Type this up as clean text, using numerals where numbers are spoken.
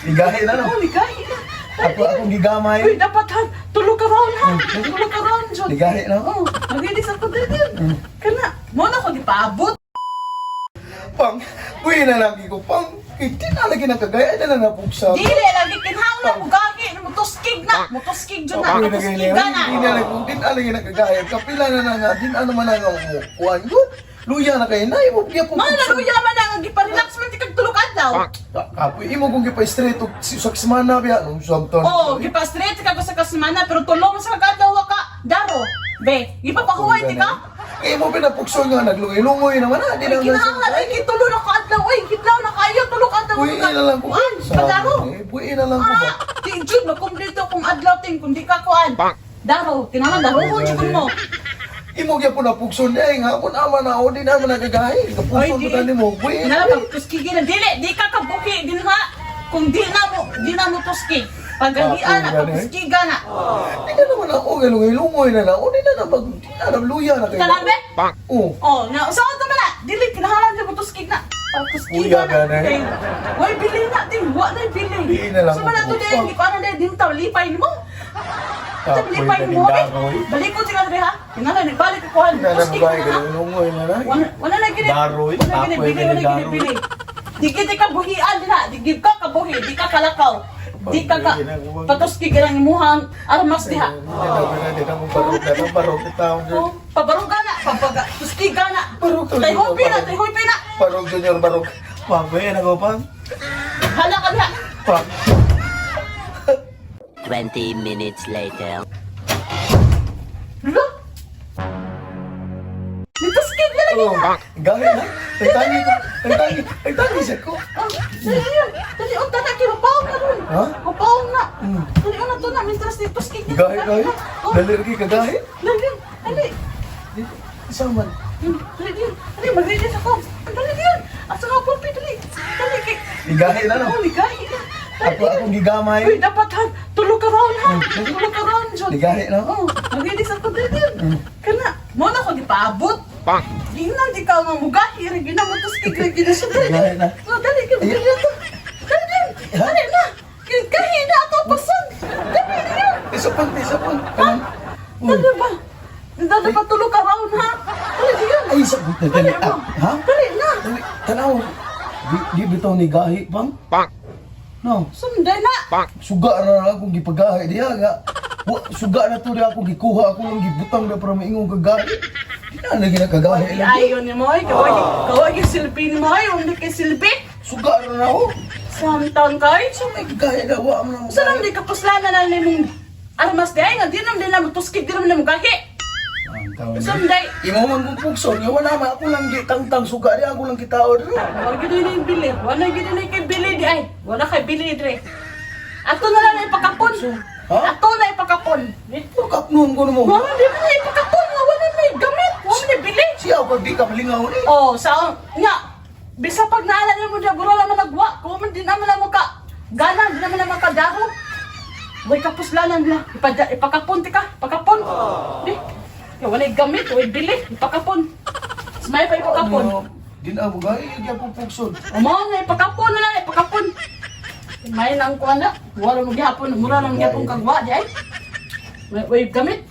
Ligahi na no. Oh, ligahi na. Akong gigamay. Uy, dapat ha, tulog ka round ha. Tulog ka round, Jod. Ligahi na. Oh, nagilis ako din. Kana, mo na ko di paabot. Pang, uy na lagi ko, pang, hindi na lagi nakagaya na napugsa. Dili, lagi kinhang na mo gagi. Mutoskig na. Mutoskig, Jod na. Mutoskig ka na. Hindi na lagi nakagaya. Kapila na nga, di na naman ang umukuhan. Good. Luya na kayo na, imo kaya po. Mga naluya man ang gipa-relax man ti kagtulog adlaw. Apo, imo kung gipa-straight o sa kismana biya. Nung samton. Oh, gipa-straight ka sa kasimana pero tulong sa kagadaw ka. Daro. Be, gipapahuway ti ka? Eh, mo pinapukso nga, naglungoy-lungoy naman na. Di Ay, naman kinahanglan ay kitulo na ka adlaw. Uy, kitlaw na kayo tulog adlaw. Buhay na lang ko. Padaro. Buhay na lang ko ba? Ti Jud, makumplito kung adlaw ting kung di ka kuan. Daro, kinahanglan daruhon jud mo. Imo gyud po napukso niya, nga po naman na, o di naman nagagahi. Kapukso di. ko tani mo, buhay. Kinahanglan tuskigilan dili, di ka kabuki din ha. Kung di na mo tuskig. Paggahian na, pagtuskigan na. Di na naman ako, lungoy na na, o di na naman, di na naman, luya na kayo. Kalabe? Oo. Oh, na usaon ta na. Dili kinahanglan jud mo tuskig na. Kuya ka na eh. Why bili na din, wa na bili. Bili na lang So man ako. to din, di pa na din taw lipay mo. Kapoy Lipay na mo. lindagoy. Balik ko sila dre ha. Kinahanglan balik ko kuan. Di na naman Tuskig ba, na. lungoy na na. Wala na gini. Daroy, Wala gini tapoy bili, na wala gini daroy. bili. Di kita ka buhian din ha. Di ka kabuhi, di ka kalakaw. Di ka ka patuski ka lang imuhang armas diha. Di na mo barok kita. Oh, pabaruga na, tuskiga na. Barok to. Tayhoy na, tayhoy na. Barok junior, barok. Pang, buhay na ko, pang. Hala ka diha. Pang. 20 minutes later. Lo? Nituskig na lagi Oh, na. galing ha? Nagtangi siya ko. Oh, dali, unta na, kinupaw na ron. Ha? Kupaw na. Dali, una to na, mintras nituskig na. Gahi. Oh, Dali lagi ka gahi. dali. Isaman. Dali, mag-release ako. Dali, diyan. Asa ka, pulpi, dali. Dali, kay... Ligahi na no? Oh, ligahi na. Dali, Akong gigamay. uy, dapat ha, tulog ka round ha. Tulog ka round, Jod. Ligahi na. Oh, mag-release ako dali. Kana, mo na ko di paabot. Ginan di ka nga mugahi, rin ginamutuskig, rin ginasya. Ligahi na. Oh, dali, dali na. Dali na. Kahi na ako, pasag. Dali na. Isapon. Kanang. Dali ba? Dali ba tulog ka round ha? Dali diyan. Ay, sabot na dali. Ah, ha? Dali na. Dali. Tanaw. Di bitaw ni gahi, pang. No. Sunday na. Suga na akong gipagahi diya nga. Suga na to diya ako gikuha ako ng gibutang na para maingong kagahi. Di na lagi nakagahi. Ayaw ni Moy, kawag yung silbi ni Moy, hindi kay silbi. Suga na ako. Samtang kay, So may kagahi na wa mo na. saan di kapuslanan na nimong armas di ay nga, di naman din naman tuskid, di naman naman gahi. Sunday, Imo man kung pugson, nga wala man ako lang gitang-tang suga diya ako lang kitaod. wala gini na yung bili, wala gini na kay bili di ay, wala kay bili di. Ato na lang ipakapon. Ha? Ato na ipakapon. Kapnoon ko na mo. Wala di na ipakapon, wala na gamit, wala na bili. Siya ako di ka malingaw ni. Oh, sa nga, bisa pag naalala mo diya, buro naman nagwa, kung man din naman naman ka, gana, di naman naman ka daro. Way kapuslanan nila, ipakapon ti ka, pakapon. Di, wala gamit, wala bili, ipakapon. Smay pa ipakapon. Di na ako gahi, di ako pugson. Umaw na, ipakapon na lang, ipakapon. May nang kuha na, wala mo gihapon, mura lang gihapon kagwa, di ay. Way gamit.